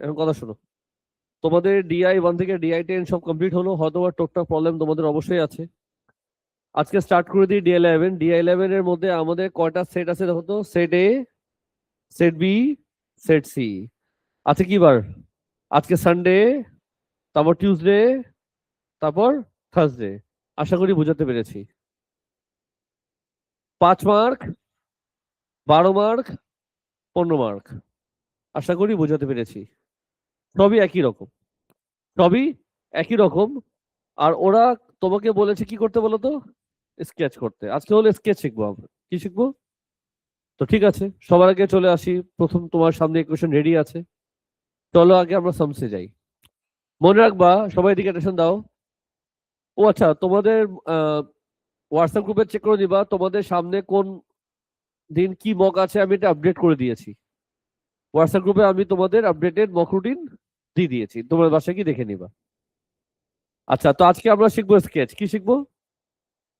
এখন কথা শোনো, তোমাদের DI 1 থেকে DI 10 সব কমপ্লিট হলো, হয়তো বা টুকটাক প্রবলেম তোমাদের অবশ্যই আছে। আজকে স্টার্ট করে দিই DI 11 এর মধ্যে আমাদের কয়টা সেট আছে দেখো তো। Set A, set B, set C। আজকে কি বার? আজকে সানডে, তারপর টিউসডে, তারপর থার্সডে। আশা করি বুঝাতে পেরেছি। 5 মার্ক, 12 মার্ক, 15 মার্ক। আশা করি বোঝাতে পেরেছি। সবই একই রকম, সবই একই রকম। আর ওরা তোমাকে বলেছে কি করতে বলো তো? স্কেচ করতে। আজকে হলো স্কেচ শিখবো আমরা। কি শিখবো? তো ঠিক আছে, সবার আগে চলে আসি। প্রথম তোমার সামনে ইকুয়েশন রেডি আছে, চলো আগে আমরা সামসে যাই। মনে রাখবা, সবাই দিকে অ্যাটেনশন দাও। ও আচ্ছা, তোমাদের হোয়াটসঅ্যাপ গ্রুপে চেক করে দিবা তোমাদের সামনে কোন দিন কি মক আছে। আমি এটা আপডেট করে দিয়েছি হোয়াটসঅ্যাপ গ্রুপে। আমি তোমাদের আপডেটেড মক রুটিন দিয়ে দিয়েছি, তোমার বাসায় কি দেখে নিবা। আচ্ছা, তো আজকে আমরা শিখবো স্কেচ। কি শিখবো?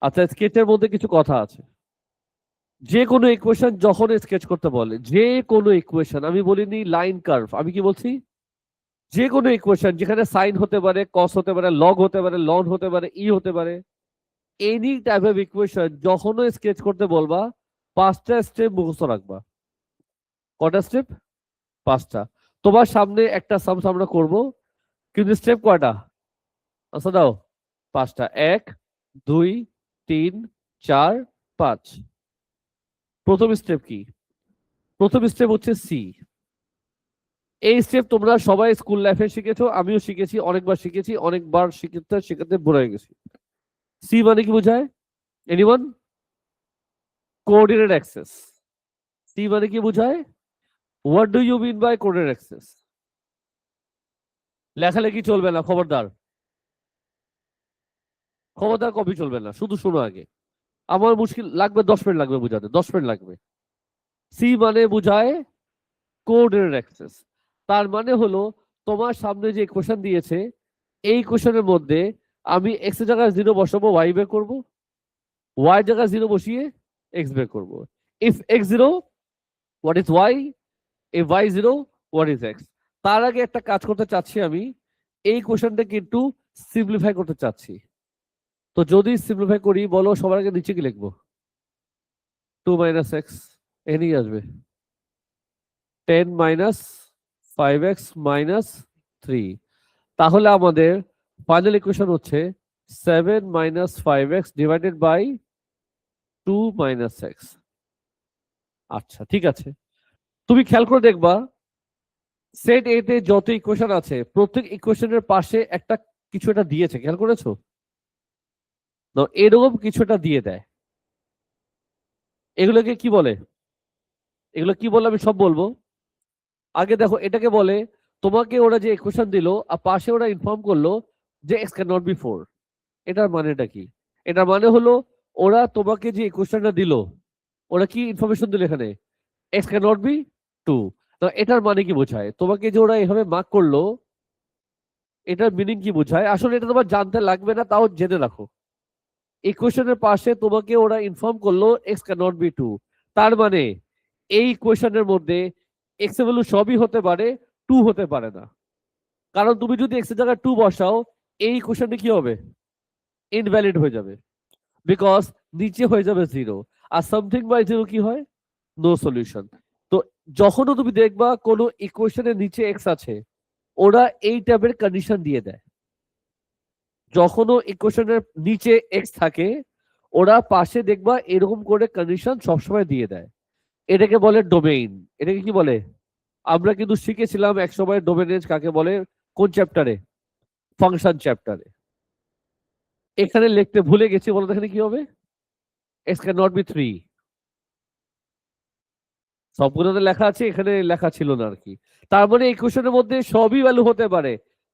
আচ্ছা, স্কেচের মধ্যে কিছু কথা আছে। যে কোনো ইকুয়েশন যখন স্কেচ করতে বলে, যে কোনো ইকুয়েশন, আমি বলিনি লাইন কার্ভ, আমি কি বলছি? যে কোনো ইকুয়েশন যেখানে সাইন হতে পারে, কস হতে পারে, লগ হতে পারে, লন হতে পারে, ই হতে পারে, এনি টাইপ অফ ইকুয়েশন যখনও স্কেচ করতে বলবা, 5টা স্টেপ মুখস্থ রাখবা। কয়টা স্টেপ? 5টা। তোমার সামনে একটা সামস আমরা করব, কিন্তু স্টেপ কয়টা? আচ্ছা দাও। 5টা। 1, 2, 3, 4, 5। প্রথম স্টেপ কি? প্রথম স্টেপ হচ্ছে সি। এই স্টেপ তোমরা সবাই স্কুল লাইফে শিখেছো, আমিও শিখেছি, অনেকবার শিখেছি, অনেকবার শিখতে শিখতে বোর হয়ে গেছি। সি মানে কি বোঝায়? এনিওয়ান? Coordinate access. সি মানে কি বোঝায়? What do you mean by coordinate axes? লেখালেখি চলবে না, খবরদার। খবরদার কপি চলবে না, শুধু শোনো আগে। আমার মুশকিল লাগবে, 10 মিনিট লাগবে বোঝাতে, 10 মিনিট লাগবে। সি মানে বোঝায় কোঅর্ডিনেট অ্যাক্সেস। তার মানে হলো তোমার সামনে যে কোশ্চেন দিয়েছে, এই কোশ্চেনের মধ্যে আমি এক্স এর জায়গায় 0 বসাবো, ওয়াই বের করবো, ওয়াই জায়গায় 0 বসিয়ে এক্স বের করবো। If X 0, what is Y? If Y 0, what is X? তার আগে একটা কাজ করতে চাচ্ছি আমি, এই কোশ্চেনটাকে একটু সিম্পলিফাই করতে চাচ্ছি। তো যদি সিম্পলিফাই করি, বলো সবার আগে নিচে কি লিখবো? 2 - x এনেই আসবে। 10 - 5x - 3। তাহলে আমাদের ফাইনাল ইকুয়েশন হচ্ছে 7 - 5x ডিভাইডেড বাই 2 - x। আচ্ছা ঠিক আছে, তুমি খেয়াল করে দেখবা সেট এ তে যত ইকুয়েশন আছে, প্রত্যেক ইকুয়েশনের পাশে একটা কিছু একটা দিয়েছে, খেয়াল করেছো? তো এরকম কিছু একটা দিয়ে দেয়। এগুলোকে কি বলে? এগুলো কি বলে আমি সব বলবো। আগে দেখো, এটাকে বলে, তোমাকে ওরা যে ইকুয়েশন দিল আর পাশে ওরা ইনফর্ম করলো যে এক্স ক্যান নট বি 4। এটার মানেটা কি? এটার মানে হলো ওরা তোমাকে যে ইকুয়েশনটা দিল, ওরা কি ইনফরমেশন দিল এখানে? X can not be 2। তো এটার মানে কি বোঝায়? তোমাকে যে ওরা এভাবে মার্ক করলো, এটার মিনিং কি বোঝায়? আসলে এটা তোমার জানতে লাগবে না, তাও জেনে রাখো। ইকুয়েশনের পাশে তোমাকে ওরা ইনফর্ম করলো এক্স ক্যান নট বি 2। তার মানে এই ইকুয়েশনের মধ্যে এক্স এর ভ্যালু সবই হতে পারে, 2 হতে পারে না। কারণ তুমি যদি এক্স এর জায়গায় 2 বসাও, এই ইকুয়েশনটা কি হবে? ইনভ্যালিড হয়ে যাবে, বিকজ নিচে হয়ে যাবে 0। আর সামথিং বাই 0 কি হয়? No solution. তো যখনও তুমি দেখবা কোনো ইকুয়েশনের নিচে এক্স আছে, ওরা এই টাইপের কন্ডিশন দিয়ে দেয়। যখনও ইকুয়েশনের নিচে এক্স থাকে, ওরা পাশে দেখবা এরকম করে কন্ডিশন সবসময় দিয়ে দেয়। এটাকে বলে ডোমেইন। এটাকে কি বলে? আমরা কিন্তু শিখেছিলাম এক সময় ডোমেইন রেঞ্জ কাকে বলে। কোন চ্যাপ্টারে? ফাংশন চ্যাপ্টারে। এখানে লিখতে ভুলে গেছি, বলো এখানে কি হবে? X can not be 3। সবগুলোতে লেখা আছে, এখানে লেখা ছিল না আর কি। তার মানে এই কোশ্চেনের মধ্যে সবই ভ্যালু হতে পারে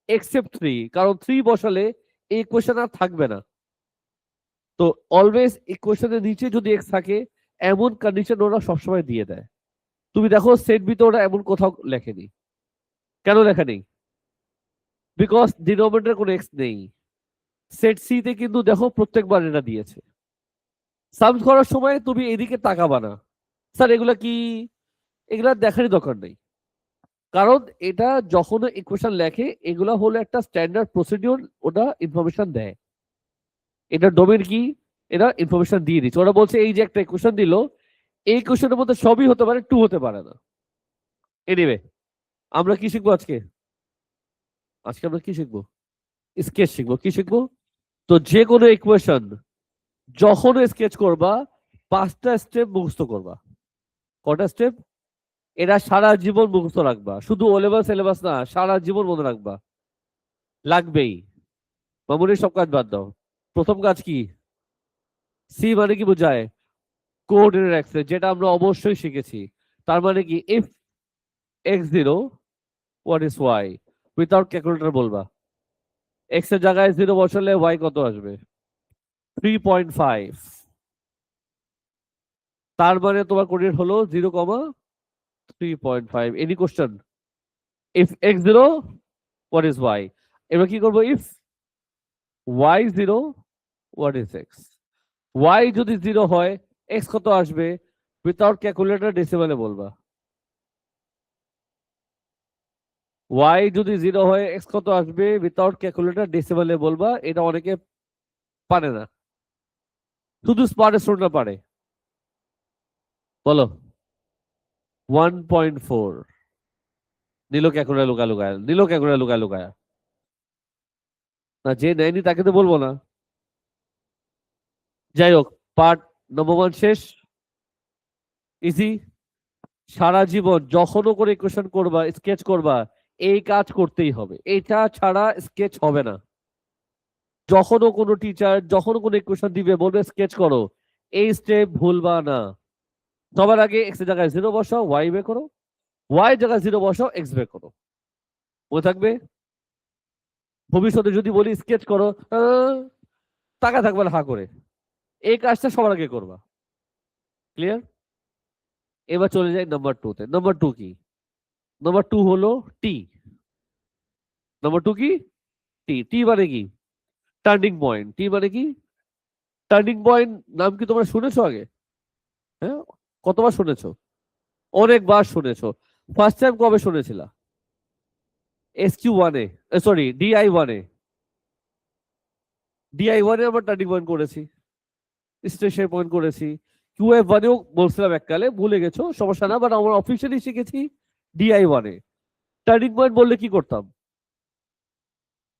এক্সেপ্ট 3, কারণ 3 বসালে এই কোশ্চেন আর থাকবে না। তো অলওয়েজ এই কোশ্চেনের নিচে যদি এক্স থাকে, এমন কন্ডিশন ওরা সবসময় দিয়ে দেয়। তুমি দেখো সেট বি তে ওরা এমন কোথাও লেখেনি। কেন লেখা নেই? বিকজ ডিনোমিনেটর কোনো এক্স নেই। সেট সি তে কিন্তু দেখো প্রত্যেকবার এটা দিয়েছে। সামস করার সময় তুমি এদিকে তাকাবা না, স্যার এগুলা কি, এগুলা দেখারই দরকার নেই। কারণ এটা যখন ইকুয়েশন লেখে এগুলা হলো একটা স্ট্যান্ডার্ড প্রসিডিউর, ওটা ইনফরমেশন দেয়। এটা ডোমেন কি, এটা ইনফরমেশন দিয়ে দিচ্ছে। ওরা বলছে এই যে একটা ইকুয়েশন দিল, এই ইকুয়েশনের মধ্যে সবই হতে পারে, টু হতে পারে না। এনিওয়ে, আমরা কি শিখবো আজকে? আজকে আমরা কি শিখবো? স্কেচ শিখবো। কি শিখবো? তো যে কোনো ইকুয়েশন যখন স্কেচ করবা 5টা স্টেপ মুখস্থ করবা। কটা স্টেপ? এরা সারা জীবন মুখস্থ রাখবা, শুধু ও লেভেল সিলেবাস না, সারা জীবন মনে রাখবা, লাগবেই। মামুনির সব কাজ বাদ দাও। প্রথম কাজ কি? সি মানে কি বোঝায়? কোঅর্ডিনেট অ্যাক্সেস, যেটা আমরা অবশ্যই শিখেছি। তার মানে কি, if x0 what is y, without calculator বলবা। এক্স এর জায়গায় 0 বসালে y কত আসবে? 3.5। তার মানে তোমার কোঅর্ডিনেট হলো 0,3.5। Any question? If x0 what is y। এবার কি করবো? If y0 what is x। y যদি 0 হয় x কত আসবে? উইথাউট ক্যালকুলেটর ডেসিমালে বলবা। y যদি 0 হয় x কত আসবে? উইথাউট ক্যালকুলেটর ডেসিমালে বলবা। এটা অনেকে পারে না, শুধু স্মার্ট স্টুডেন্টরা পারে। বলো। 1.4। নিল ক্যালকুলেটর লুকা লুকায়, নিল ক্যালকুলেটর লুকা লুকায়। না, যে নেয়নি তাকে তো বলবো না। যাই হোক, পার্ট নম্বর 1 শেষ। ইজি। সারা জীবন যখনও করে ইকুয়েশন করবা, স্কেচ করবা, এই কাজ করতেই হবে, এটা ছাড়া স্কেচ হবে না। যখনও কোনো টিচার যখনও কোনো ইকুয়েশন দিবে, বলবে স্কেচ করো, এই স্টেপ ভুলবা না। সবার আগে এক্স এর জায়গায় 0 বসাও, ওয়াই বের করো, ওয়াই জায়গায় 0 বসাও, এক্স বের করো। মনে থাকবে? ভবিষ্যতে যদি বলি স্কেচ করো, টাকা থাকবে না হা করে। এই কাজটা সবার আগে করবা। ক্লিয়ার? এবার চলে যাই নাম্বার 2 তে। নাম্বার 2 কি? নাম্বার 2 হলো টি। নাম্বার 2 কি? টি। টি মানে কি? Turning point. টি মানে কি? Turning point. নাম কি তোমরা শুনেছো আগে? হ্যাঁ, কতবার শুনেছো? অনেকবার শুনেছো। ফার্স্ট টাইম কবে শুনেছিলা? SQ1 এ, সরি DI1 এ। DI1 এ আমরা টার্নিং পয়েন্ট করেছি, স্টেশন পয়েন্ট করেছি। QF1 এও বলছিলাম এককালে, ভুলে গেছো, সমস্যা না, বাট আমরা অফিসিয়ালি শিখেছি DI1 এ। টার্নিং পয়েন্ট বললে কি করতাম?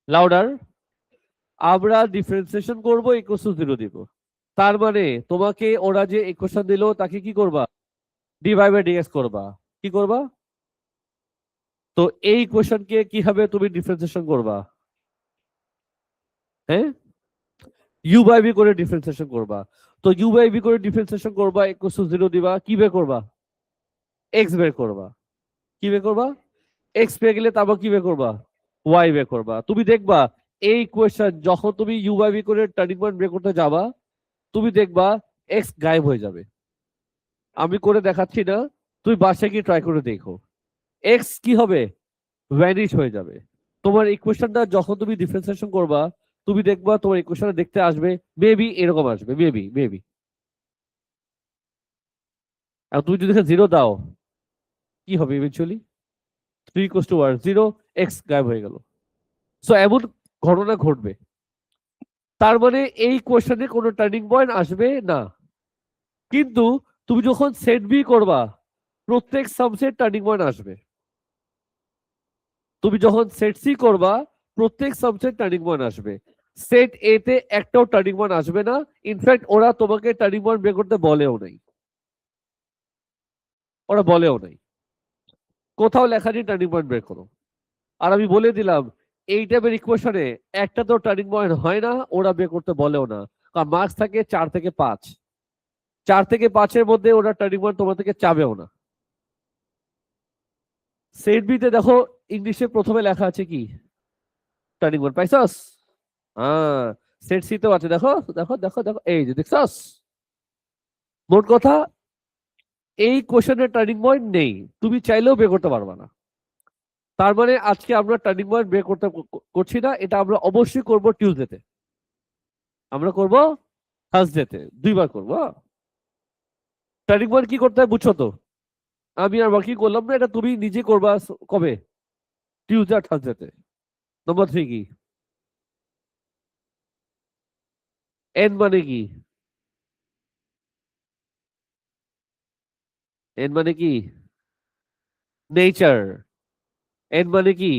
লাউডার। আমরা ডিফারেন্সিয়েশন করবো, ইকুয়াল টু 0 দিব। তার মানে তোমাকে ওরা যে ইকুয়েশন দিল তাকে কি করবা? dy/dx করবা। কি করবা? তো এই ইকুয়েশনকে কিভাবে তুমি ডিফারেন্সিয়েশন করবা? হ্যাঁ, u/v করে ডিফারেন্সিয়েশন করবা। তো u/v করে ডিফারেন্সিয়েশন করবা, ইকুয়াল টু 0 দিবা। কি বের করবা? x বের করবা। কি বের করবা? x পেয়ে গেলে তারপর কি বের করবা? y বের করবা। তুমি দেখবা এই ইকুয়েশন যখন তুমি u/v করে টার্নিং পয়েন্ট বের করতে যাবা, তুমি দেখবা x গায়েব হয়ে যাবে। আমি করে দেখাচ্ছি না, তুমি বাসায় গিয়ে ট্রাই করে দেখো। এক্স কি হবে? ভ্যানিশ হয়ে যাবে। তোমার ইকুয়েশনটা যখন তুমি ডিফারেন্সিয়েশন করবা, তুমি দেখবা তোমার ইকুয়েশনটা দেখতে আসবে মেবি এরকম আসবে, মেবি মেবি। আর তুমি যদি 0 দাও, কি হবে ইভেনচুয়ালি? 3 = 0, এক্স গায়েব হয়ে গেল। সো এমন ঘটনা ঘটবে। তার মানে এই কোয়েশ্চনে কোনো টার্নিং পয়েন্ট আসবে না। কিন্তু তুমি যখন সেট বি করবা, প্রত্যেক সাবসেট টার্নিং পয়েন্ট আসবে। তুমি যখন সেট সি করবা, প্রত্যেক সাবসেট টার্নিং পয়েন্ট আসবে। সেট এ তে একটাও টার্নিং পয়েন্ট আসবে না। ইনফ্যাক্ট ওরা তোমাকে টার্নিং পয়েন্ট বের করতে বলেও নাই, ওরা বলেও নাই। কোথাও লেখা নেই টার্নিং পয়েন্ট বের করো। আর আমি বলে দিলাম, এই টাইপের ইকুয়েশনে একটা তো টার্নিং পয়েন্ট হয় না, ওরা বের করতে বলেও না। কারণ মার্কস থাকে 4 থেকে 5, 4 থেকে 5-এর মধ্যে ওরা টার্নিং পয়েন্ট তোমার থেকে চাবেও না। সেট বি তে দেখো, ইংলিশে প্রথমে লেখা আছে কি? Turning point. পাইছস? হ্যাঁ, সেট সি তেও আছে, দেখো দেখো দেখো দেখো, এই যে দেখছস। মোট কথা, এই কোশ্চেনের টার্নিং পয়েন্ট নেই, তুমি চাইলেও বের করতে পারবা না। তার মানে আজকে আমরা টার্নিং পয়েন্ট বের করছি না, এটা আমরা অবশ্যই করব টিউসডেতে। আমরা করব থার্সডেতে, 2বার করব। টার্নিং পয়েন্ট কি করতে হয় বুঝছো তো? আমি আর ওয়ার্কিং করলাম না, এটা তুমি নিজে করবা। কবে? টিউসডে আর থার্সডেতে। নাম্বার 3 কি? এন মানে কি? এন মানে কি? নেচার। এন মানে কি?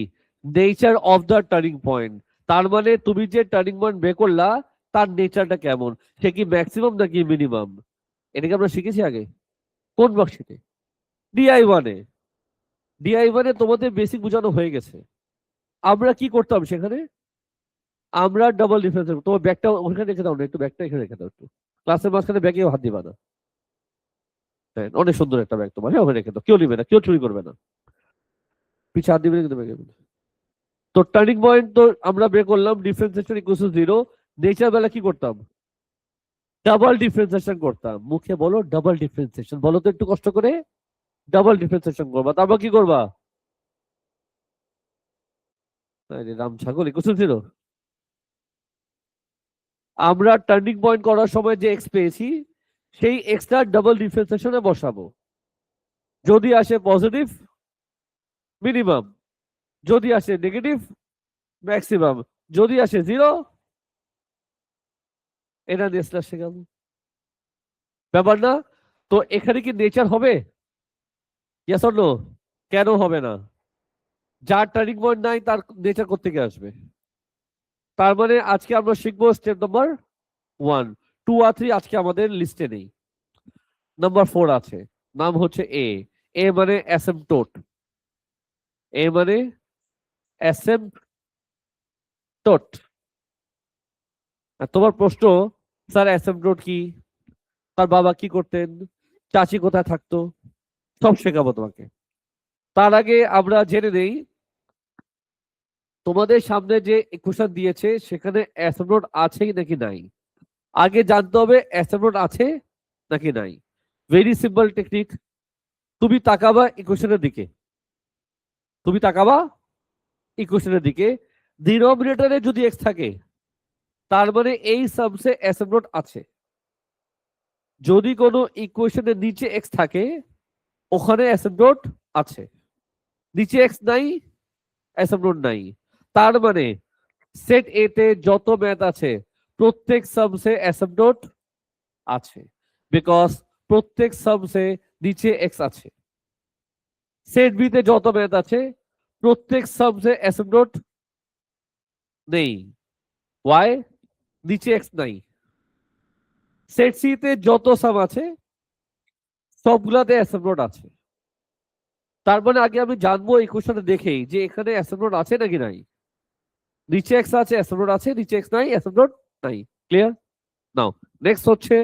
Nature of the turning point. তার মানে তুমি যে টার্নিং পয়েন্ট বের করলা, তার নেচারটা কেমন, সে কি ম্যাক্সিমাম নাকি মিনিমাম? এটাকে আমরা শিখেছি আগে কোন ওয়ার্কশিটে? DI1 এ। DI1 এ তোমাদের বেসিক বোঝানো হয়ে গেছে। আমরা কি করতাম সেখানে? আমরা ডাবল ডিফারেন্স। তোমার ব্যাগটা ওখানে রেখে দাও না, একটু ব্যাগটা এখানে রেখে দাও একটু। ক্লাসের মাঝখানে ব্যাগে হাত দিবা না। হ্যাঁ, অনেক সুন্দর একটা ব্যাগ তোমার, হ্যাঁ ওখানে রেখে দাও, কেউ নিবে না, কেউ চুরি করবে না। পিছে হাত দিবে না কিন্তু ব্যাগে। তো টার্নিং পয়েন্ট তো আমরা বের করলাম, ডিফারেন্সিয়েশন ইকুয়ালস টু 0। নেচার বেলা কি করতাম? ডাবল ডিফারেন্সিয়েশন করতাম। মুখে বলো ডাবল ডিফারেন্সিয়েশন, বলো তো একটু কষ্ট করে। ডাবল ডিফারেন্সিয়েশন করবা, তারপর কি করবা? আরে রাম ছাগল, ইকুয়ালস টু 0। আমরা টার্নিং পয়েন্ট করার সময় যে এক্স পেয়েছি, সেই এক্সটা ডাবল ডিফারেন্সিয়েশনে বসাবো। যদি আসে পজিটিভ, মিনিমাম। যদি আসে নেগেটিভ, ম্যাক্সিমাম। যদি আসে 0, এটা দিয়ে স্ল্যাশ শেখাবো। ব্যাপার না? তো এখানে কি নেচার হবে? Yes or no? কেন হবে না? যার টার্নিং পয়েন্ট নাই তার নেচার কোত্থেকে আসবে? তার মানে আজকে আমরা শিখবো স্টেপ নাম্বার 1। 2 আর 3 আজকে আমাদের লিস্টে নেই। নাম্বার 4 আছে, নাম হচ্ছে এ। এ মানে অ্যাসেম্পটোট। এ মানে অ্যাসেম্পটোট। আর তোমার প্রশ্ন, স্যার অ্যাসেম্পটোট কি? তার বাবা কি করতেন? চাচি কোথায় থাকতো? সব শেখাবো তোমাকে। তার আগে আমরা জেনে নেই, তোমাদের সামনে যে ইকুয়েশন দিয়েছে সেখানে অ্যাসেম্পটোট আছে নাকি নাই। আগে জানতে হবে অ্যাসেম্পটোট আছে নাকি নাই। Very simple technique. তুমি তাকাবা ইকুয়েশনের দিকে, তুমি তাকাবা ইকুয়েশনের দিকে। ডিনোমিনেটরে যদি এক্স থাকে, তার মানে এই সামসে অ্যাসেম্পটোট আছে। যদি কোনো ইকুয়েশনের নিচে এক্স থাকে, ওখানে অ্যাসেম্পটোট আছে। নিচে এক্স নাই, অ্যাসেম্পটোট নাই। তার মানে সেট এ তে যত ম্যাথ আছে, প্রত্যেক সামসে অ্যাসেম্পটোট আছে, বিকজ প্রত্যেক সামসে নিচে এক্স আছে। সেট বি তে যত ম্যাথ আছে, প্রত্যেক সামসে অ্যাসেম্পটোট নেই। ওয়াই? নিচে এক্স নাই। সেট সি তে যত সাম আছে, সবগুলাতে অ্যাসেম্পটোট আছে। তার মানে আগে আমি জানবো ইকুয়েশনে দেখেই যে এখানে অ্যাসেম্পটোট আছে নাকি নাই। নিচে এক্স আছে, অ্যাসেম্পটোট আছে। নিচে এক্স নাই, অ্যাসেম্পটোট নাই। ক্লিয়ার? নাও নেক্সট হচ্ছে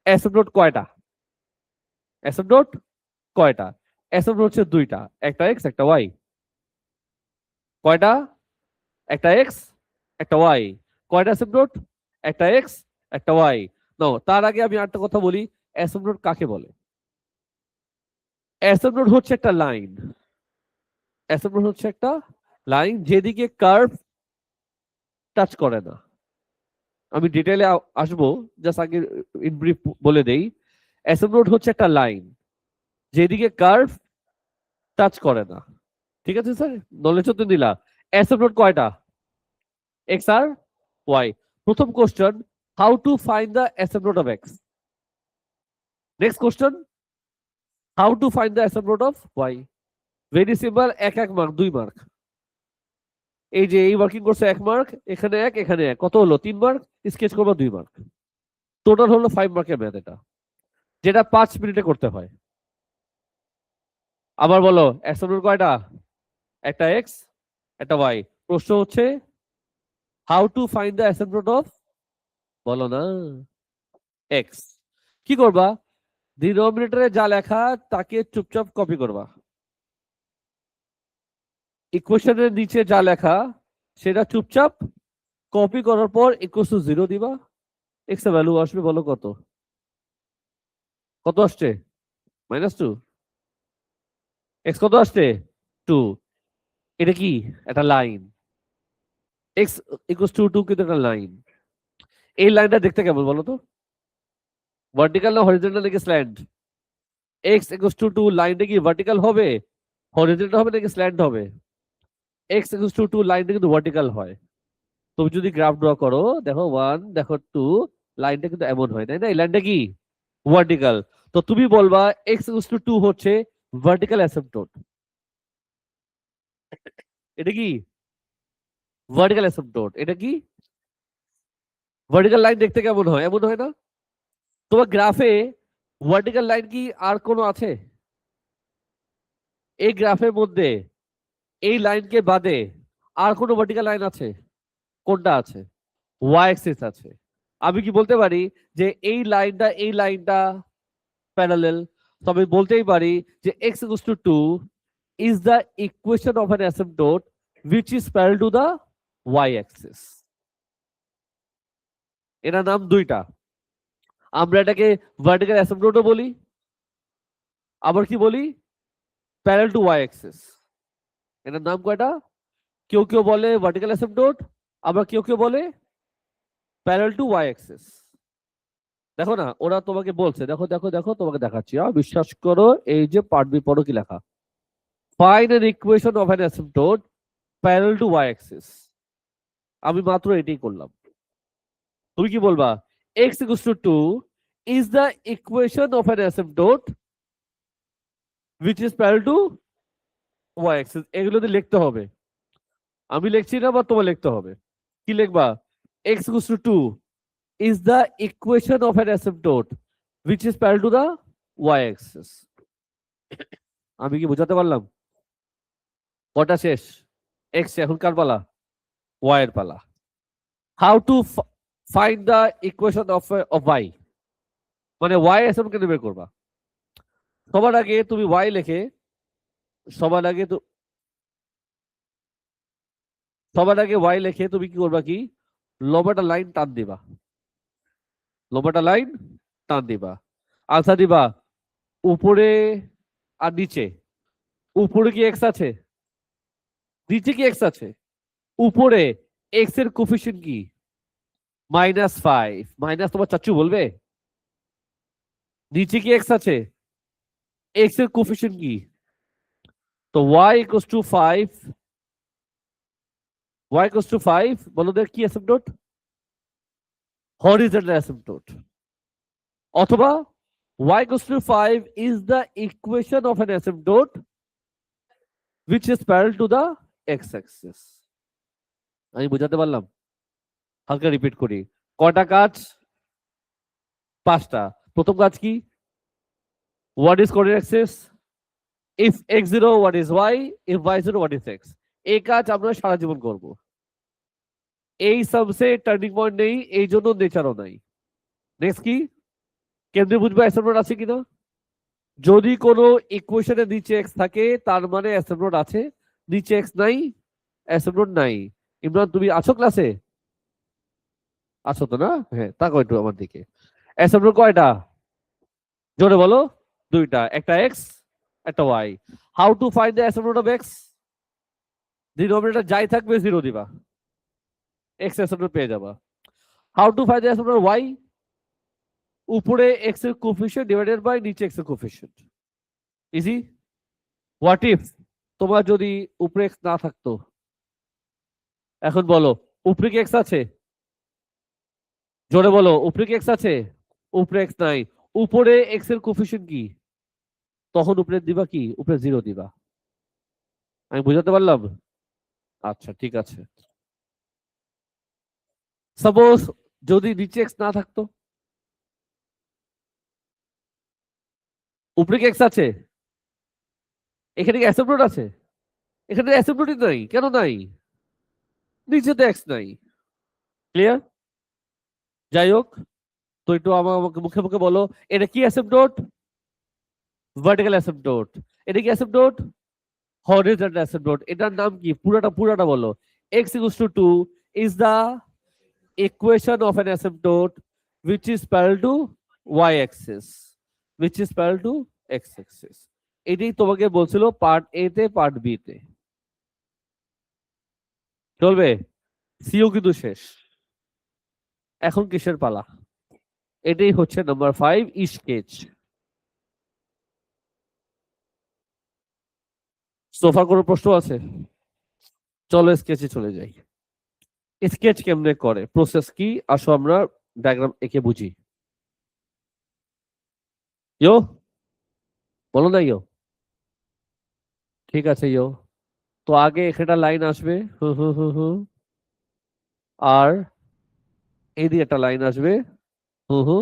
অ্যাসেম্পটোট কয়টা? অ্যাসেম্পটোট কয়টা? অ্যাসেম্পটোট হচ্ছে দুইটা, একটা এক্স একটা ওয়াই। কয়টা? একটা এক্স একটা ওয়াই। কয়টা অ্যাসেম্পটোট? একটা এক্স একটা ওয়াই। নাও তার আগে আমি একটা কথা বলি, অ্যাসেম্পটোট কাকে বলে? অ্যাসেম্পটোট হচ্ছে একটা লাইন। অ্যাসেম্পটোট হচ্ছে একটা লাইন যেদিকে কার্ভ টাচ করে না। আমি ডিটেইলে আসবো, জাস্ট আগে ইন ব্রিফ বলে দেই। অ্যাসেম্পটোট হচ্ছে একটা লাইন যেদিকে কার্ভ টাচ করে না। ঠিক আছে স্যার, নলেজ তো দিলা। অ্যাসেম্পটোট কয়টা? এক্স আর ওয়াই। প্রথম question, how to find the asymptote of X. Next question, how to find the asymptote of Y. Very simple, এক এক মার্ক, 2 মার্ক। এই যে এই ওয়ার্কিং করছে 1 মার্ক, এখানে 1 এখানে 1, কত হলো? 3 মার্ক। স্কেচ করবা 2 মার্ক। টোটাল হলো 5 মার্কের ম্যাথ এটা, যেটা 5 মিনিটে করতে হয়। আবার বলো, অ্যাসেম্পটোট কয়টা? একটা এক্স একটা ওয়াই। প্রশ্ন হচ্ছে how to find the asymptote of, বলো না, এক্স। কি করবা? ডিনোমিনেটরে যা লেখা তাকে চুপচাপ কপি করবা। ইকুয়েশনের নিচে যা লেখা সেটা চুপচাপ কপি করার পর ইকুয়াল টু 0 দিবা। এক্স এর ভ্যালু আসবে, বলো কত? কত আসছে? -2। এক্স কত আসছে? 2। এটা কি? একটা লাইন। এক্স ইকুয়াল টু 2 কিন্তু একটা লাইন। এই লাইনটা দেখতে কেমন বলো তো? ভার্টিক্যাল না হরিজন্টাল নাকি স্ল্যান্ট? x equals to 2 লাইনটা কি ভার্টিক্যাল হবে, হরিজন্টাল হবে নাকি স্ল্যান্ট হবে? x equals to 2 লাইনটা কিন্তু ভার্টিক্যাল হয়। তুমি যদি গ্রাফ ড্র করো, দেখো 1 দেখো 2, লাইনটা কিন্তু এমন হয়, তাই না? এই লাইনটা কি ভার্টিক্যাল। তো তুমি বলবা x equals to 2 হচ্ছে ভার্টিক্যাল অ্যাসিম্পটোট। এটা কি ভার্টিক্যাল অ্যাসিম্পটোট। এটা কি ভার্টিক্যাল লাইন দেখতে কেমন হয়? এমন হয় না? তোমার গ্রাফে ভার্টিক্যাল লাইন কি আর কোনো আছে? এই গ্রাফের মধ্যে এই লাইনকে বাদে আর কোনো ভার্টিক্যাল লাইন আছে? কোনটা আছে? ওয়াই অ্যাক্সিস আছে। আমি কি বলতে পারি যে এই লাইনটা প্যারালাল? তো আমি বলতেই পারি যে x equals to 2 is the equation of an asymptote which is parallel to the y axis. এটার নাম দুইটা। আমরা এটাকে ভার্টিক্যাল অ্যাসিম্পটোটও বলি, আবার কি বলি, প্যারালাল টু ওয়াই অ্যাক্সিস। এটার নাম কয়টা? কেউ কেউ বলে ভার্টিক্যাল অ্যাসিম্পটোট, আবার কেউ কেউ বলে প্যারালাল টু ওয়াই অ্যাক্সিস। দেখো না, ওরা তোমাকে বলছে, দেখো দেখো দেখো তোমাকে দেখাচ্ছি, বিশ্বাস করো, এই যে পার্ট বি পড়ো কি লেখা, find an equation of an asymptote parallel to Y axis. আমি মাত্র এটাই করলাম। তুমি কি বলবা? x equals to 2 is the equation of an asymptote which is parallel to y axis। এগুলো দিয়ে লিখতে হবে, আমি লিখছি না, বা তোমার লিখতে হবে। কি লিখবা? x equals to 2 is the equation of an asymptote which is parallel to the y axis। আমি কি বোঝাতে পারলাম? কটা শেষ? x, এখন কার পালা? y এর পালা। How to find the equation of y, মানে y অ্যাসাম্পটন কেন বের করবা? সবার আগে তুমি y লিখে, সবার আগে y লিখে তুমি কি করবা? কি লম্বাটা লাইন টান দিবা, লম্বাটা লাইন টান দিবা, আনসার দিবা উপরে আর নিচে। উপরে কি এক্স আছে? নিচে কি এক্স আছে? উপরে এক্স এর কোফিশিয়েন্ট কি? -5। মাইনাস তোমার চাচু বলবে? নিচে কি এক্স আছে? এক্স এর কোফিশিয়েন্ট কি? তো y equals to 5, y equals to 5 বলো তো কি অ্যাসিম্পটোট? হরিজন্টাল অ্যাসিম্পটোট। অথবা y equals to 5 is the equation of an asymptote which is parallel to the x axis। আমি বুঝাতে পারলাম? হালকা রিপিট করি। কয়টা কাজ? 5টা। প্রথম কাজ কি? what is coordinate axis? if x0 what is y, if y0 what is x। এই কাজ আমরা সারা জীবন করব। এই সামসে টার্নিং পয়েন্ট নেই, এই জন্য নেচারও নাই। নেক্সট কি? কেমনে বুঝবো অ্যাসিম্পটোট আছে কিনা? যদি কোনো ইকুয়েশনের নিচে এক্স থাকে তার মানে অ্যাসিম্পটোট আছে, নিচে এক্স নাই অ্যাসিম্পটোট নাই। ইমরান তুমি আছো ক্লাসে? আছো তো না? হ্যাঁ, তাকো একটু আমার দিকে। অ্যাসিম্পটোট কয়টা? জোরে বলো। দুইটা, একটা এক্স একটা Y. How to find the asymptote of X? Denominator যাই থাকবে জিরো দিবা, এক্স অ্যাসিম্পটোট পেয়ে যাবা। How to find the asymptote of Y? উপরে এক্স এর কোফিশিয়েন্ট ডিভাইডেড বাই নিচে এক্স এর কোফিশিয়েন্ট। ইজি। হোয়াট ইফ তোমার যদি উপরে এক্স না থাকতো? এখন বলো, উপরে কি এক্স আছে? জোরে বলো, উপরে কি এক্স আছে? উপরে এক্স নাই। উপরে এক্স এর কোফিশিয়েন্ট কি? তখন উপরে দিবা কি? উপরে জিরো দিবা। আমি বুঝাতে পারলাম? আচ্ছা ঠিক আছে। সাপোজ যদি নিচে এক্স না থাকতো, উপরে কি এক্স আছে? এখানে কি অ্যাসিম্পটোট আছে? এখানে অ্যাসিম্পটোটই নাই। কেন নাই? নিচে তো এক্স নাই। ক্লিয়ার? যাই হোক, তো একটু আমাকে মুখে মুখে বলো, এটা কি অ্যাসিম্পটোট? ভার্টিক্যাল অ্যাসিম্পটোট। এটা কি অ্যাসিম্পটোট? হরিজন্টাল অ্যাসিম্পটোট। এটার নাম কি? পুরাটা বলো। x equals to 2 is the equation of an asymptote which is parallel to y axis, which is parallel to x axis। এটাই তোমাকে বলছিল পার্ট এ তে, পার্ট বি তে। চলবে? সিও কিন্তু শেষ। এখন কিসের পালা? এটাই হচ্ছে নাম্বার 5, স্কেচ। সোফার কোনো প্রশ্ন আছে? চলো স্কেচে চলে যাই। স্কেচ কেমনে করে, প্রসেস কি, আসো আমরা ডায়াগ্রাম এঁকে বুঝি। ইয়ো, বলো না ইয়ো। ঠিক আছে ইয়ো। তো আগে এখানে লাইন আসবে, হু হু হু হু, আর এইদিকে একটা লাইন আসবে, হু হু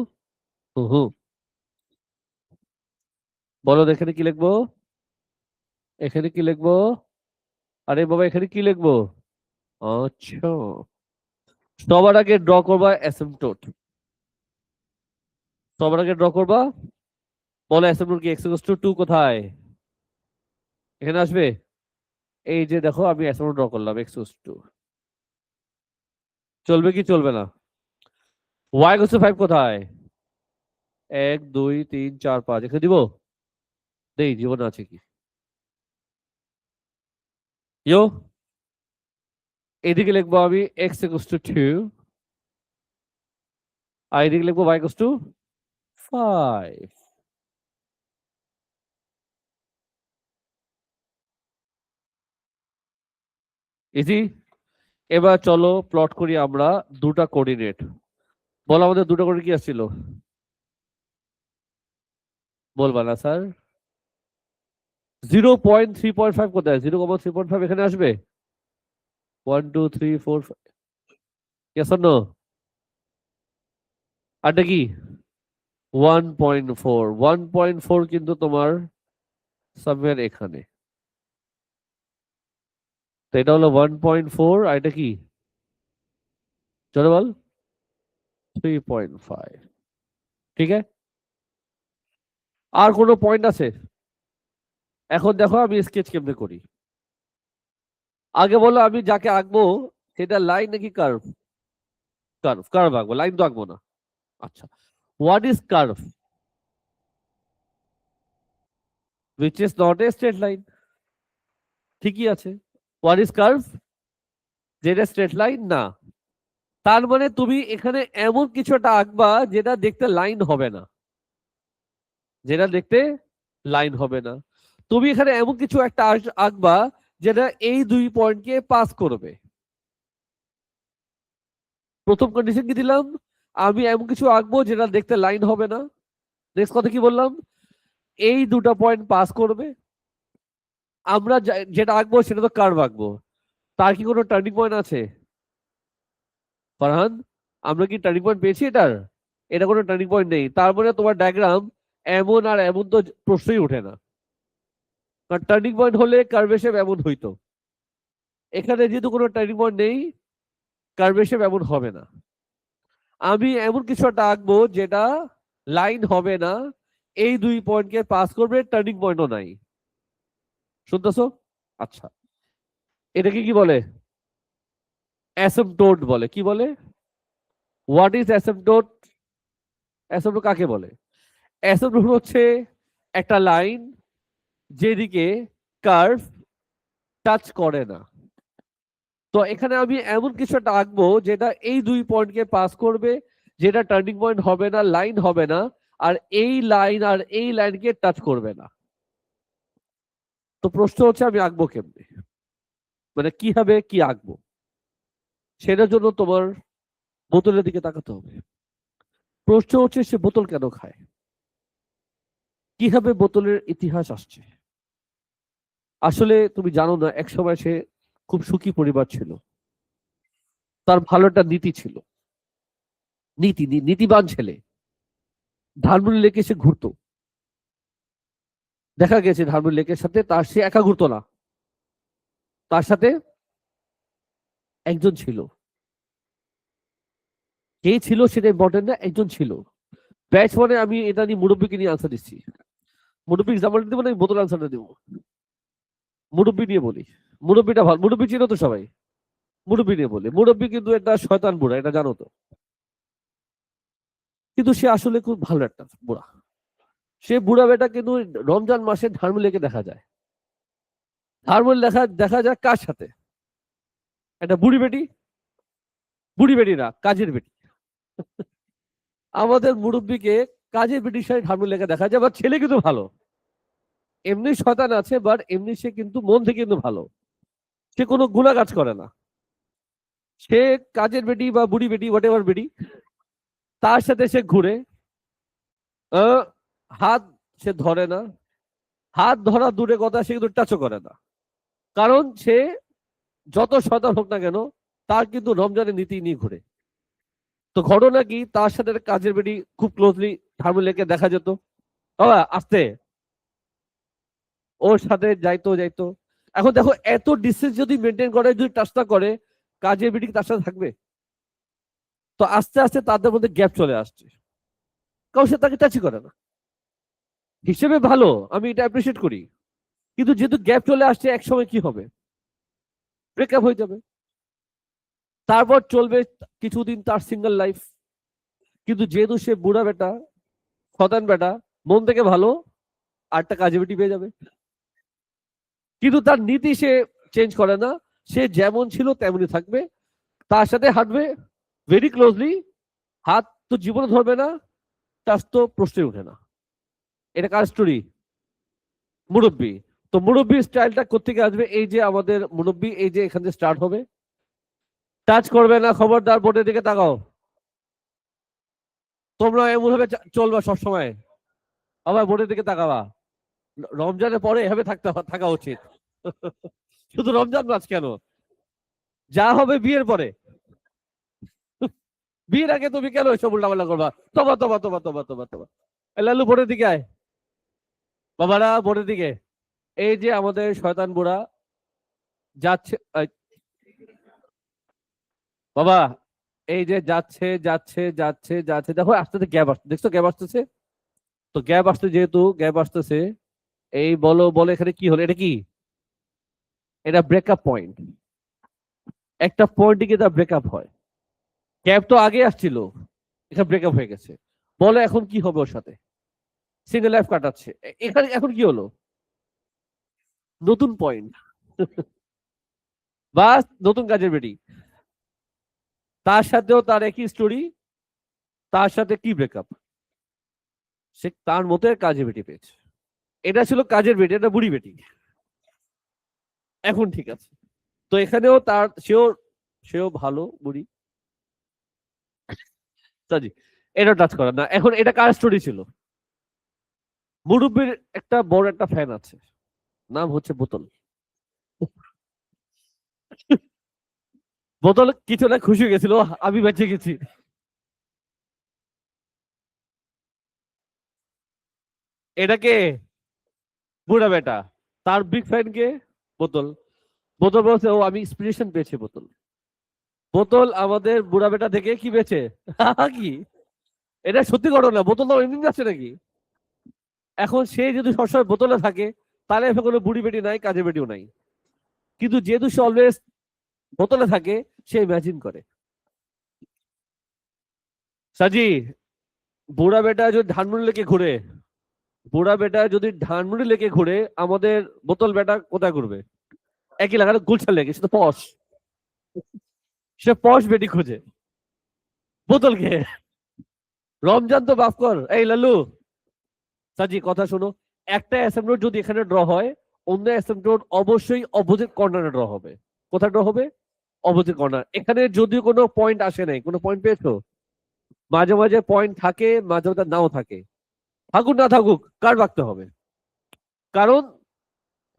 হু হু। বলো এখানে কি লিখবো? এখানে কি লিখবো? আরে বাবা এখানে কি লিখবো? আচ্ছা, সবার আগে ড্র করবা অ্যাসিম্পটোট। সবার আগে ড্র করবা, বলো অ্যাসিম্পটোট কি, x = 2 কোথায়? এখানে আসবে। এই যে দেখো আমি অ্যাসিম্পটোট ড্র করলাম, x = 2। চলবে কি চলবে না? y = 5 কোথায়? 1 2 3 4 5, এখানে দিব? দেই, জীবন আছে কি? ইয়ো, এদিকে লিখবো আমি x = 2, আর এদিকে লিখবো y = 5। ইজি। এবার চলো প্লট করি আমরা দুটা কোঅর্ডিনেট। বলো আমাদের দুটো কোঅর্ডিনেট কি আসছিল? বলবা না স্যার? 0.3.5 কোথায়? 0,3.5 এখানে আসবে। 1 2 3 4 yes or no? আরটা কি? 1.4, 1.4 কিন্তু তোমার সামওয়্যার এখানে। তো এটা হলো 1.4, আর এটা কি? চলো বল। 3.5। ঠিক আছে, আর কোনো পয়েন্ট আছে? এখন দেখো আমি স্কেচ কেমনে করি। আগে বলো আমি যাকে আঁকবো সেটা লাইন নাকি কার্ভ? কার্ভ, কার্ভ আঁকবো, লাইন তো আঁকবো না। আচ্ছা, what is curve? which is not a straight line। ঠিকই আছে। What is curve? যেটা স্ট্রেট লাইন না। তার মানে তুমি এখানে এমন কিছু একটা আঁকবা যেটা দেখতে লাইন হবে না, যেটা দেখতে লাইন হবে না। তুমি এখানে এমন কিছু একটা আঁকবা যেটা এই দুই পয়েন্টকে পাস করবে। প্রথম কন্ডিশন কি দিলাম? আমি এমন কিছু আঁকবো যেটা দেখতে লাইন হবে না। নেক্সট কথা কি বললাম? এই দুটো পয়েন্ট পাস করবে। আমরা যেটা আঁকবো সেটা তো কার্ভ আঁকবো। তার কি কোনো টার্নিং পয়েন্ট আছে? ফারহান, আমরা কি টার্নিং পয়েন্ট পেয়েছি এটার? এটা কোনো টার্নিং পয়েন্ট নেই। তার মানে তোমার ডায়াগ্রাম এমন আর এমন তো প্রশ্নই ওঠে না। কারণ টার্নিং পয়েন্ট হলে কার্ভের শেপ এমন হইতো। এখানে যেহেতু কোনো টার্নিং পয়েন্ট নেই, কার্ভের শেপ এমন হবে না। আমি এমন কিছু একটা আঁকবো যেটা লাইন হবে না, এই দুই পয়েন্টকে পাস করবে, টার্নিং পয়েন্টও নাই। শুনতেছো? আচ্ছা, এটাকে কি বলে? অ্যাসিম্পটোট বলে। কি বলে? What is অ্যাসিম্পটোট? অ্যাসিম্পটোট কাকে বলে? অ্যাসিম্পটোট হচ্ছে একটা লাইন যেদিকে কার্ভ টাচ করে না। তো এখানে আমি এমন কিছু একটা আঁকবো যেটা এই দুই পয়েন্টকে পাস করবে, যেটা টার্নিং পয়েন্ট হবে না, লাইন হবে না, আর এই লাইন আর এই লাইনকে টাচ করবে না। তো প্রশ্ন হচ্ছে আমি আঁকবো কেমনে, মানে কিভাবে কি আঁকবো? সেটার জন্য তোমার বোতলের দিকে তাকাতে হবে। প্রশ্ন হচ্ছে সে বোতল কেন খায়, কিভাবে বোতলের ইতিহাস আসছে। আসলে তুমি জানো না, এক সময় সে খুব সুখী পরিবার ছিল, তার ভালো একটা নীতি ছিল, নীতিবান ছেলে। ধানমন্ডি লেকে সে ঘুরতো। দেখা গেছে ধানমন্ডি লেকের সাথে তার, সে একা ঘুরতো না, তার সাথে একজন ছিল। কে ছিল সেটা ইম্পর্টেন্ট না, একজন ছিল। ব্যাচ মানে আমি এটা নিয়ে মুরব্বীকে নিয়ে আনসার দিচ্ছি। মুরব্বী এক্সাম্পল দিব না, আমি বোতল আনসারটা দিব। মুরব্বী নিয়ে বলি। মুরব্বীটা ভালো, মুরব্বী চিনো তো সবাই। মুরব্বী নিয়ে বলি। মুরব্বী কিন্তু একটা শয়তান বুড়া, এটা জানো তো। কিন্তু সে আসলে খুব ভালো একটা বুড়া। সে বুড়া বেটা কিন্তু রমজান মাসে ধানমন্ডি লেকে দেখা যায়। ধানমন্ডি দেখা দেখা যায় কার সাথে? একটা বুড়ি বেটি। বুড়ি বেটি না, কাজের বেটি। আমাদের মুরব্বীকে কাজের বেটির সাথে ধানমন্ডি লেকে দেখা যায়, বা ছেলে কিন্তু ভালো। এমনি শয়তান আছে, বাট এমনি সে কিন্তু মন থেকে কিন্তু ভালো। সে কোনো গুণা কাজ করে না। সে কাজের বেটি বা বুড়ি বেটি হোয়াট এভার বেটি, তার সাথে সে ঘুরে। হাত সে ধরে না, হাত ধরা দূরে কথা, সে কিন্তু টাচও করে না। কারণ সে যত শয়তান হোক না কেন, তার কিন্তু রমজানের নীতি নিয়ে ঘুরে। তো ঘটনা কি, তার সাথে কাজের বেটি খুব ক্লোজলি ঝামেলাকে দেখা যেত। বাবা আসতে ওর সাথে যাইতো যাইতো। এখন দেখো, এত ডিস্টেন্স যদি মেনটেন করে, যদি টাচটা করে, কাজের বেটি তার সাথে থাকবে? তো আস্তে আস্তে তাদের মধ্যে গ্যাপ চলে আসছে, কারণ সে তাকে টাচই করে না। হিসেবে ভালো, আমি এটা অ্যাপ্রিসিয়েট করি, কিন্তু যেহেতু গ্যাপ চলে আসছে, এক সময় কি হবে? ব্রেকআপ হয়ে যাবে। তারপর চলবে কিছুদিন তার সিঙ্গেল লাইফ। কিন্তু যেহেতু সে বুড়া বেটা, শতান বেটা, মন থেকে ভালো, আটটা কাজে বেটি পেয়ে যাবে। কিন্তু তার নীতি সে চেঞ্জ করে না, সে যেমন ছিল তেমনই থাকবে, তার সাথে হাঁটবে ভেরি ক্লোজলি। হাত তো জীবনে ধরবে না, টাচ তো প্রশ্নই ওঠে না। এটা কার স্টোরি? মুরব্বী। তো মুরব্বী স্টাইলটা কোথেকে আসবে? এই যে আমাদের মুরব্বী, এই যে এখান থেকে স্টার্ট হবে। টাচ করবে না, খবরদার, বোর্ডের দিকে তাকাও। তোমরা এমন ভাবে চলবা সবসময়, আবার বোর্ডের দিকে তাকাবা। রমজানের পরে এভাবে থাকা উচিত। শুধু রমজান মাস কেন, যা হবে বিয়ের পরে। বিয়ের আগে তুমি কেন এসব উল্টাপাল্টা করবা? তোবা তোবা তোবা তোবা তোবা তোবা। লালু বোর্ডের দিকে আয়, বাবারা বোর্ডের দিকে। এই যে আমাদের শয়তান বুড়া যাচ্ছে, বাবা এই যে যাচ্ছে যাচ্ছে যাচ্ছে যাচ্ছে, দেখো আস্তে আস্তে গ্যাপ আসছে, দেখছো গ্যাপ আসতেছে? তো গ্যাপ আসতে, যেহেতু গ্যাপ আসতেছে, এই বলো বলো এখানে কি হলো? এটা কি? এটা ব্রেকআপ পয়েন্ট। একটা পয়েন্টে গিয়ে তার ব্রেকআপ হয়। গ্যাপ তো আগে আসছিল, এখানে ব্রেকআপ হয়ে গেছে। বলো এখন কি হবে ওর সাথে? সিঙ্গেল লাইফ কাটাচ্ছে, এখানে এখন কি হলো? নতুন পয়েন্ট। বাস, নতুন কাজের বেটি। তার সাথেও তার একই স্টোরি, তার সাথে কি ব্রেকআপ? সে তার মতো কাজের বেটি পেয়েছে। এটা ছিল কাজের বেটি, এটা বুড়ি বেটি। এখন ঠিক আছে। তো এখানেও তার, সেও সেও ভালো বুড়ি। জি, এটা টাচ করার না। এখন এটা কার স্টোরি ছিল? মুরব্বীর একটা বড় একটা ফ্যান আছে, নাম হচ্ছে বোতল। বোতল কিছু না খুশি হয়ে গেছিল, আমি বেঁচে গেছি। এটাকে বুড়া বেটা, তার বিগ ফ্যান কে? বোতল। বোতল বলছে, ও আমি ইন্সপিরেশন পেয়েছি। বোতল, বোতল আমাদের বুড়া বেটা থেকে কি পেয়েছে? কি এটা সত্যি ঘটনা? বোতল তো এমনি আছে নাকি? এখন সে যদি সবসময় বোতলে থাকে, তাহলে এখন কোনো বুড়ি বেটি নাই, কাজে বেটিও নাই। কিন্তু যেহেতু সে অলওয়েজ বোতলে থাকে, সে ইমাজিন করে। সাজি, বুড়া বেটা যদি ধানমন্ডি লেকে ঘুরে, বুড়া বেটা যদি ধানমন্ডি লেকে ঘুরে, আমাদের বোতল বেটা কোথায় ঘুরবে? একই লাগানো গুলছাল লেগে, সে তো পশ। সে পশ বেটি খোঁজে, বোতলকে। রমজান তো মাফ কর। এই লালু, সাজি কথা শোনো। একটা অ্যাসেম্বলি যদি এখানে ড্র হয়, অন্য অ্যাসেম্বলি অবশ্যই অপোজিট কর্নারে ড্র হবে। কোথায় ড্র হবে? Opposite corner. এখানে যদি কোনো পয়েন্ট আসে নাই, কোনো পয়েন্ট পেয়েছো? মাঝে মাঝে পয়েন্ট থাকে, মাঝে মাঝে নাও থাকে। থাকুক না থাকুক, কার রাখতে হবে? কারণ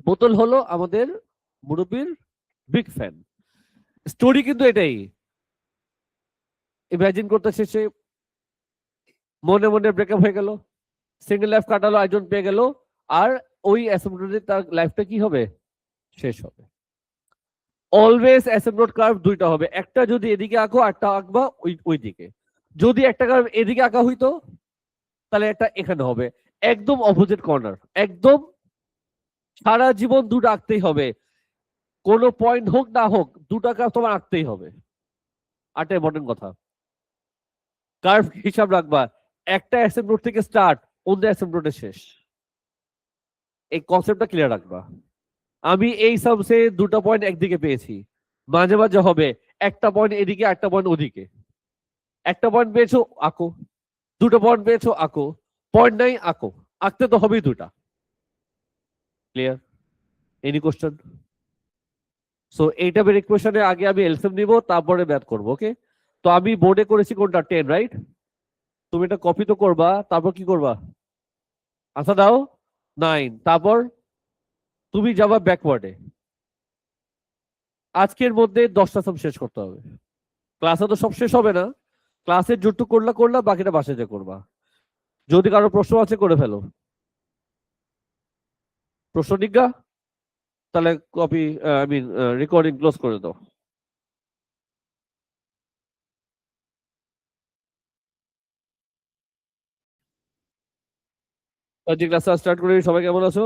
বোতল হলো আমাদের মুরব্বীর বিগ ফ্যান। স্টোরি কিন্তু এটাই। ইমাজিন করতেছে সে মনে মনে ব্রেকআপ হয়ে গেল, সিঙ্গেল লাইফ কাটালো, একজন পেয়ে গেল। আর ওই অ্যাসেম্বলি তার লাইফটা কি হবে? শেষ হবে। অলওয়েজ অ্যাসেম্বলড কার্ভ দুইটা হবে, একটা যদি এদিকে আঁকো, একটা আঁকবা ওই ওই দিকে। যদি একটা কার্ভ এদিকে আঁকা হইতো, তাহলে একটা এখানে হবে। একদম অপোজিট কর্নার, একদম। সারা জীবন দুটো আঁকতেই হবে, কোনো পয়েন্ট হোক না হোক, দুটা কার্ভ তোমার আঁকতেই হবে। আটটা ইম্পর্টেন্ট কথা। কার্ভ হিসাব রাখবা, একটা অ্যাসেম্বলড থেকে স্টার্ট, অন্য অ্যাসেম্বলডে শেষ। এই কনসেপ্টটা ক্লিয়ার রাখবা। আমি এই সামসে দুটো পয়েন্ট একদিকে পেয়েছি, মাঝে মাঝে হবে একটা পয়েন্ট এদিকে, একটা পয়েন্ট ওদিকে। একটা পয়েন্ট পেয়েছো, আঁকো। দুটো পয়েন্ট পেয়েছো, আঁকো। পয়েন্ট নাই, আঁকো। আঁকতে তো হবেই দুটা। ক্লিয়ার? Any question? সো এই টাইপের ইকুয়েশনে আগে আমি এলসিএম নিব, তারপরে ম্যাথ করবো। ওকে, তো আমি বোর্ডে করেছি কোনটা 10, রাইট? তুমি এটা কপি তো করবা, তারপর কি করবা? আনসার দাও 9। তারপর তুমি যাবা ব্যাকওয়ার্ডে, আজকের মধ্যে 10টা সাম শেষ করতে হবে। ক্লাসে তো সব শেষ হবে না, ক্লাসে যতটুকু করলা করলা, বাকিটা বাসায় যে করবা। যদি কারো প্রশ্ন আছে করে ফেলো। প্রশ্ন নিজ্ঞা? তাহলে copy, I mean recording close করে দাও। আজকে ক্লাস স্টার্ট করি। সবাই কেমন আছো?